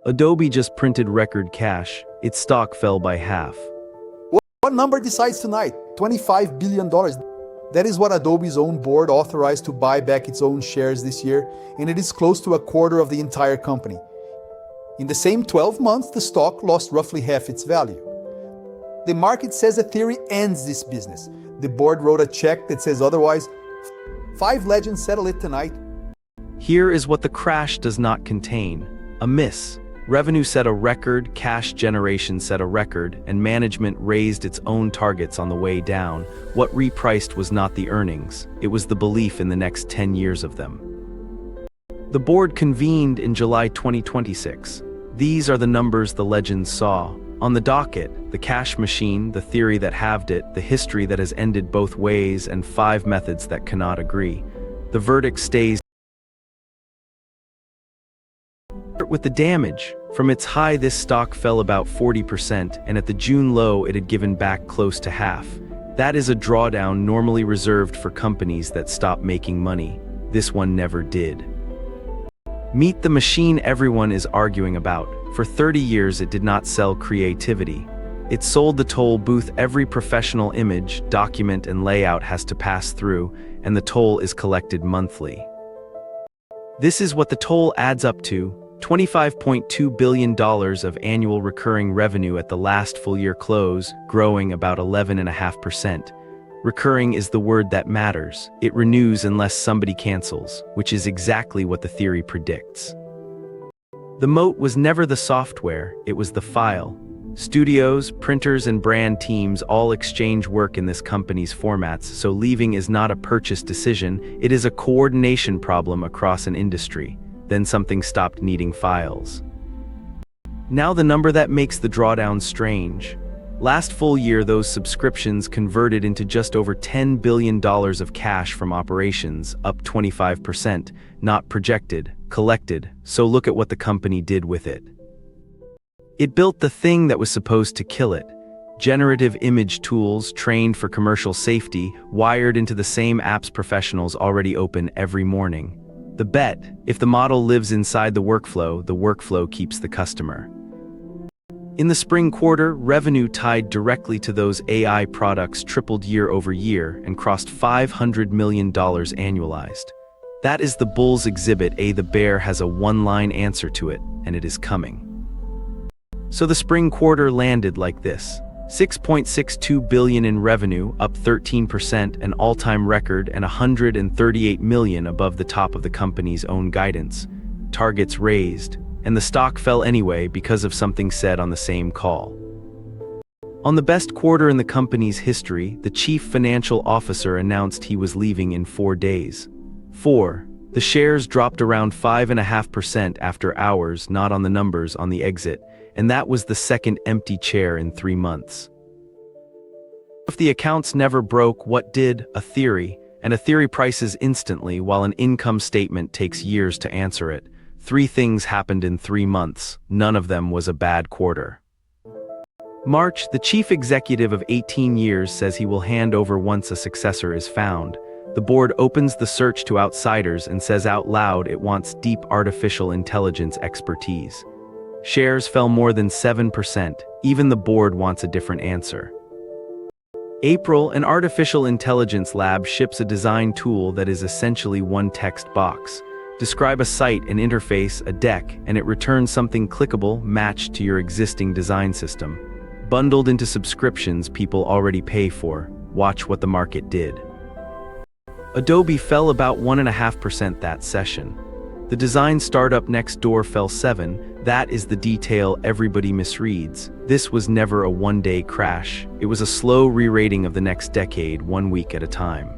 Adobe just printed record cash. Its stock fell by half. What number decides tonight? $25 billion. That is what Adobe's own board authorized to buy back its own shares this year, and it is close to a quarter of the entire company. In the same 12 months, the stock lost roughly half its value. The market says a theory ends this business. The board wrote a check that says otherwise. 5 legends settle it tonight. Here is what the crash does not contain: a miss. Revenue set a record, cash generation set a record, and management raised its own targets on the way down. What repriced was not the earnings, it was the belief in the next 10 years of them. The board convened in July 2026. These are the numbers the legends saw. On the docket, the cash machine, the theory that halved it, the history that has ended both ways, and 5 methods that cannot agree. The verdict stays with the damage. From its high, this stock fell about 40%, and at the June low it had given back close to half. That is a drawdown normally reserved for companies that stop making money. This one never did. Meet the machine everyone is arguing about. For 30 years it did not sell creativity. It sold the toll booth every professional image, document, and layout has to pass through, and the toll is collected monthly. This is what the toll adds up to: $25.2 billion of annual recurring revenue at the last full-year close, growing about 11.5%. Recurring is the word that matters. It renews unless somebody cancels, which is exactly what the theory predicts. The moat was never the software, it was the file. Studios, printers, and brand teams all exchange work in this company's formats, so leaving is not a purchase decision, it is a coordination problem across an industry. Then something stopped needing files. Now the number that makes the drawdown strange. Last full year, those subscriptions converted into just over $10 billion of cash from operations, up 25%, not projected, collected, so look at what the company did with it. It built the thing that was supposed to kill it. Generative image tools trained for commercial safety, wired into the same apps professionals already open every morning. The bet: if the model lives inside the workflow keeps the customer. In the spring quarter, revenue tied directly to those AI products tripled year over year and crossed $500 million annualized. That is the bull's exhibit A. The bear has a one-line answer to it, and it is coming. So the spring quarter landed like this: $6.62 billion in revenue, up 13%, an all-time record, and $138 million above the top of the company's own guidance. Targets raised, and the stock fell anyway because of something said on the same call. On the best quarter in the company's history, the chief financial officer announced he was leaving in 4 days. The shares dropped around 5.5% after hours, not on the numbers, on the exit, and that was the second empty chair in 3 months. If the accounts never broke, what did? A theory, and a theory prices instantly while an income statement takes years to answer it. 3 things happened in 3 months, none of them was a bad quarter. March, the chief executive of 18 years says he will hand over once a successor is found. The board opens the search to outsiders and says out loud it wants deep artificial intelligence expertise. Shares fell more than 7%, even the board wants a different answer. April, an artificial intelligence lab ships a design tool that is essentially one text box. Describe a site, an interface, a deck, and it returns something clickable, matched to your existing design system. Bundled into subscriptions people already pay for. Watch what the market did. Adobe fell about 1.5% that session. The design startup next door fell 7%. That is the detail everybody misreads. This was never a one-day crash. It was a slow re-rating of the next decade, 1 week at a time.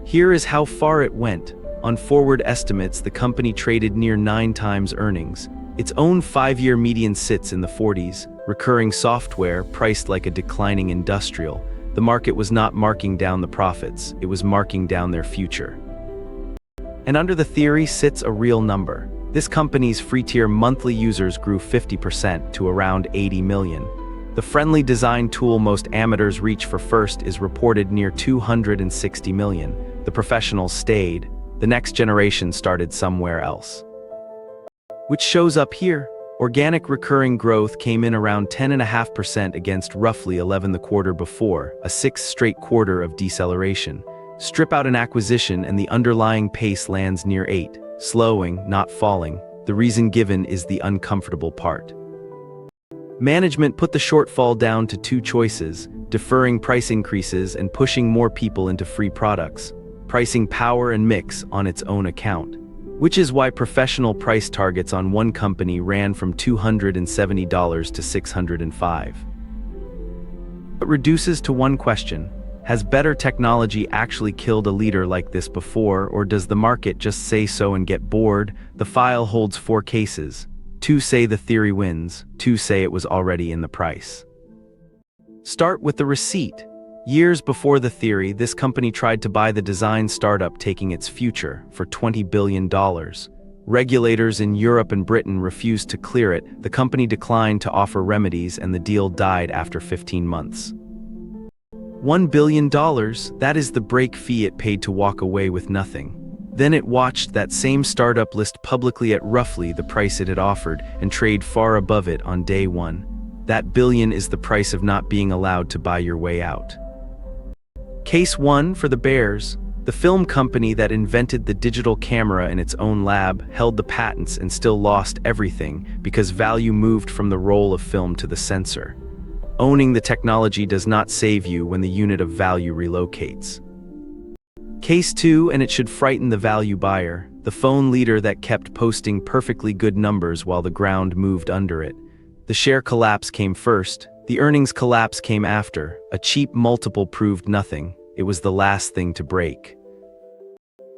Here is how far it went. On forward estimates, the company traded near 9 times earnings. Its own 5-year median sits in the 40s. Recurring software priced like a declining industrial. The market was not marking down the profits, it was marking down their future. And under the theory sits a real number. This company's free-tier monthly users grew 50% to around 80 million. The friendly design tool most amateurs reach for first is reported near 260 million. The professionals stayed. The next generation started somewhere else. Which shows up here. Organic recurring growth came in around 10.5% against roughly 11% the quarter before, a sixth straight quarter of deceleration. Strip out an acquisition and the underlying pace lands near 8, slowing, not falling. The reason given is the uncomfortable part. Management put the shortfall down to two choices: deferring price increases and pushing more people into free products, pricing power and mix on its own account. Which is why professional price targets on one company ran from $270 to $605. It reduces to one question: has better technology actually killed a leader like this before, or does the market just say so and get bored? The file holds 4 cases. 2 say the theory wins, 2 say it was already in the price. Start with the receipt. Years before the theory, this company tried to buy the design startup taking its future for $20 billion. Regulators in Europe and Britain refused to clear it, the company declined to offer remedies, and the deal died after 15 months. $1 billion, that is the break fee it paid to walk away with nothing. Then it watched that same startup list publicly at roughly the price it had offered and trade far above it on day one. That billion is the price of not being allowed to buy your way out. Case 1 for the Bears. The film company that invented the digital camera in its own lab held the patents and still lost everything because value moved from the roll of film to the sensor. Owning the technology does not save you when the unit of value relocates. Case 2, and it should frighten the value buyer, the phone leader that kept posting perfectly good numbers while the ground moved under it. The share collapse came first, the earnings collapse came after. A cheap multiple proved nothing, it was the last thing to break.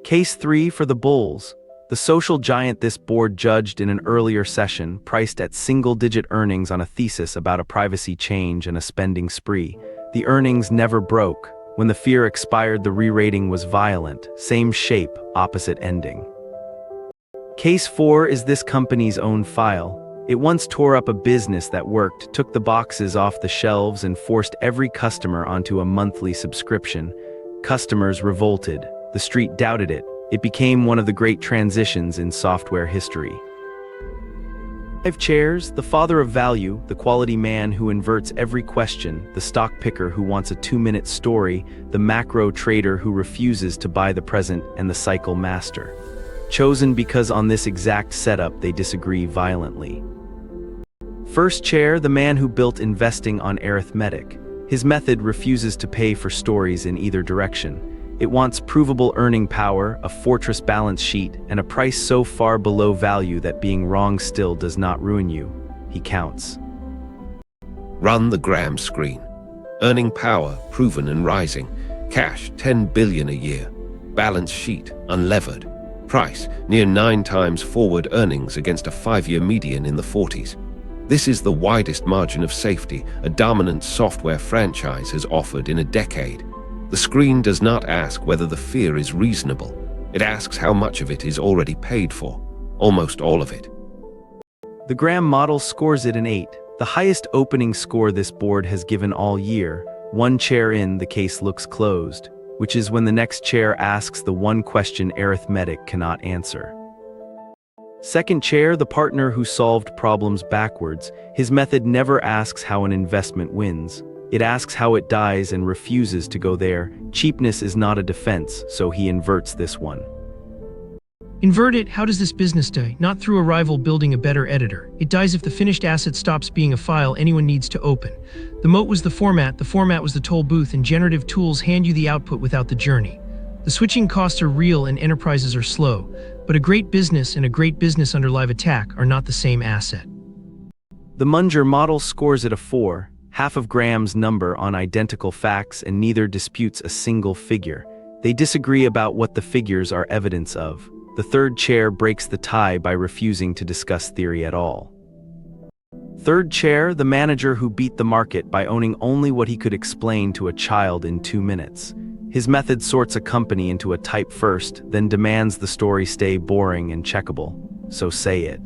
Case 3 for the bulls. The social giant this board judged in an earlier session priced at single-digit earnings on a thesis about a privacy change and a spending spree. The earnings never broke. When the fear expired, the re-rating was violent, same shape, opposite ending. Case 4 is this company's own file. It once tore up a business that worked, took the boxes off the shelves and forced every customer onto a monthly subscription. Customers revolted. The street doubted it. It became one of the great transitions in software history. 5 chairs, the father of value, the quality man who inverts every question, the stock picker who wants a 2-minute story, the macro trader who refuses to buy the present, and the cycle master. Chosen because on this exact setup they disagree violently. First chair, the man who built investing on arithmetic. His method refuses to pay for stories in either direction. It wants provable earning power, a fortress balance sheet, and a price so far below value that being wrong still does not ruin you. He counts. Run the Graham screen. Earning power, proven and rising. Cash, $10 billion a year. Balance sheet, unlevered. Price, near 9 times forward earnings against a 5-year median in the 40s. This is the widest margin of safety a dominant software franchise has offered in a decade. The screen does not ask whether the fear is reasonable. It asks how much of it is already paid for. Almost all of it. The Graham model scores it an 8, the highest opening score this board has given all year. 1 chair in, the case looks closed, which is when the next chair asks the one question arithmetic cannot answer. Second chair, the partner who solved problems backwards. His method never asks how an investment wins. It asks how it dies and refuses to go there. Cheapness is not a defense, so he inverts this one. Invert it. How does this business die? Not through a rival building a better editor. It dies if the finished asset stops being a file anyone needs to open. The moat was the format was the toll booth, and generative tools hand you the output without the journey. The switching costs are real and enterprises are slow, but a great business and a great business under live attack are not the same asset. The Munger model scores it a 4. Half of Graham's number on identical facts, and neither disputes a single figure. They disagree about what the figures are evidence of. The third chair breaks the tie by refusing to discuss theory at all. Third chair, the manager who beat the market by owning only what he could explain to a child in 2 minutes. His method sorts a company into a type first, then demands the story stay boring and checkable. So say it.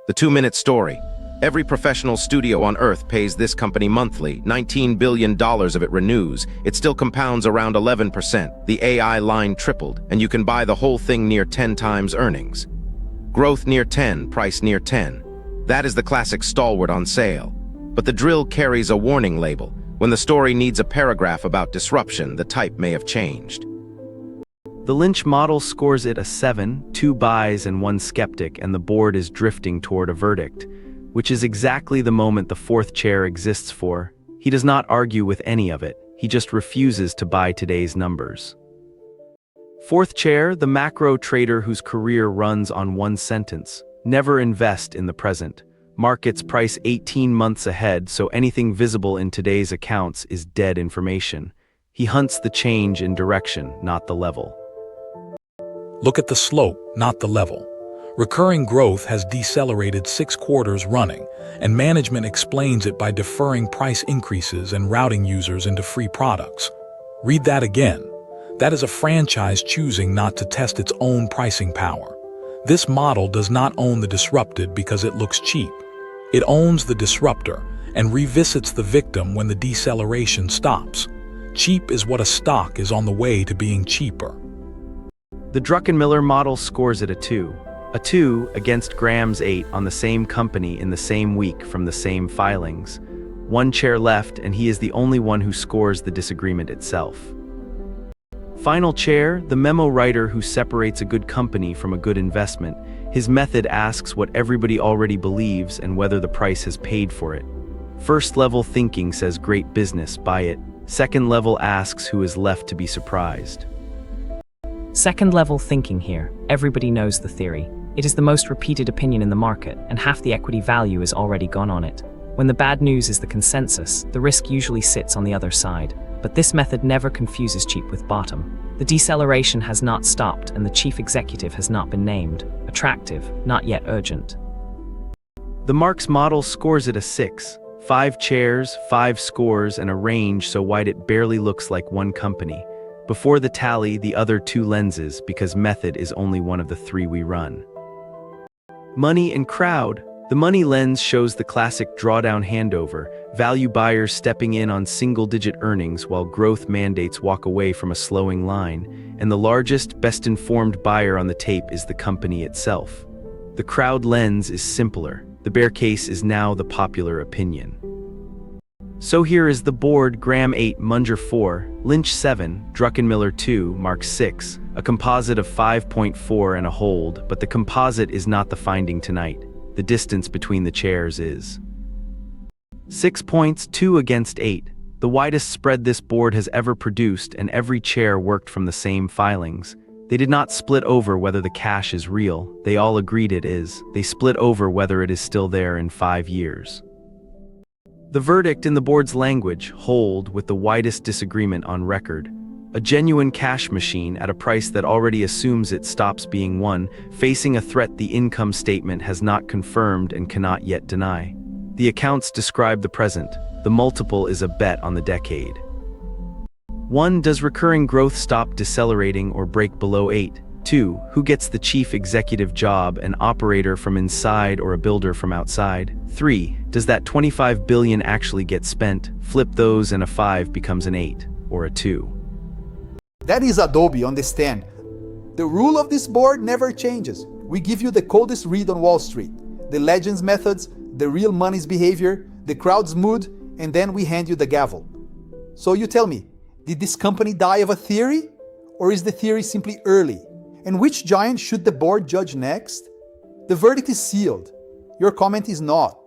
The 2-minute story. Every professional studio on Earth pays this company monthly. $19 billion of it renews. It still compounds around 11%. The AI line tripled, and you can buy the whole thing near 10 times earnings. Growth near 10, price near 10. That is the classic stalwart on sale. But the drill carries a warning label. When the story needs a paragraph about disruption, the type may have changed. The Lynch model scores it a 7, 2 buys and 1 skeptic, and the board is drifting toward a verdict, which is exactly the moment the fourth chair exists for. He does not argue with any of it, he just refuses to buy today's numbers. Fourth chair, the macro trader whose career runs on one sentence: never invest in the present. Markets price 18 months ahead, so anything visible in today's accounts is dead information. He hunts the change in direction, not the level. Look at the slope, not the level. Recurring growth has decelerated 6 quarters running, and management explains it by deferring price increases and routing users into free products. Read that again. That is a franchise choosing not to test its own pricing power. This model does not own the disrupted because it looks cheap. It owns the disruptor and revisits the victim when the deceleration stops. Cheap is what a stock is on the way to being cheaper. The Druckenmiller model scores it a 2. A 2 against Graham's 8 on the same company in the same week from the same filings. 1 chair left, and he is the only one who scores the disagreement itself. Final chair, the memo writer who separates a good company from a good investment. His method asks what everybody already believes and whether the price has paid for it. First level thinking says great business, buy it. Second level asks who is left to be surprised. Second level thinking here. Everybody knows the theory. It is the most repeated opinion in the market, and half the equity value is already gone on it. When the bad news is the consensus, the risk usually sits on the other side. But this method never confuses cheap with bottom. The deceleration has not stopped, and the chief executive has not been named. Attractive, not yet urgent. The Marx model scores it a 6. 5 chairs, 5 scores, and a range so wide it barely looks like one company. Before the tally, the other 2 lenses, because method is only one of the 3 we run. Money and crowd. The money lens shows the classic drawdown handover, value buyers stepping in on single-digit earnings while growth mandates walk away from a slowing line, and the largest, best-informed buyer on the tape is the company itself. The crowd lens is simpler. The bear case is now the popular opinion. So here is the board: Graham 8, Munger 4, Lynch 7, Druckenmiller 2, Marx 6, a composite of 5.4 and a hold, but the composite is not the finding tonight. The distance between the chairs is 6 points, 2 against 8, the widest spread this board has ever produced, and every chair worked from the same filings. They did not split over whether the cash is real, they all agreed it is. They split over whether it is still there in 5 years. The verdict in the board's language: hold, with the widest disagreement on record. A genuine cash machine at a price that already assumes it stops being one, facing a threat the income statement has not confirmed and cannot yet deny. The accounts describe the present. The multiple is a bet on the decade. 1. Does recurring growth stop decelerating or break below 8? 2. Who gets the chief executive job, an operator from inside or a builder from outside? 3. Does that $25 billion actually get spent? Flip those and a 5 becomes an 8 or a 2. That is Adobe on the stand. The rule of this board never changes. We give you the coldest read on Wall Street, the legends methods, the real money's behavior, the crowd's mood, and then we hand you the gavel. So you tell me, did this company die of a theory? Or is the theory simply early? And which giant should the board judge next? The verdict is sealed. Your comment is not.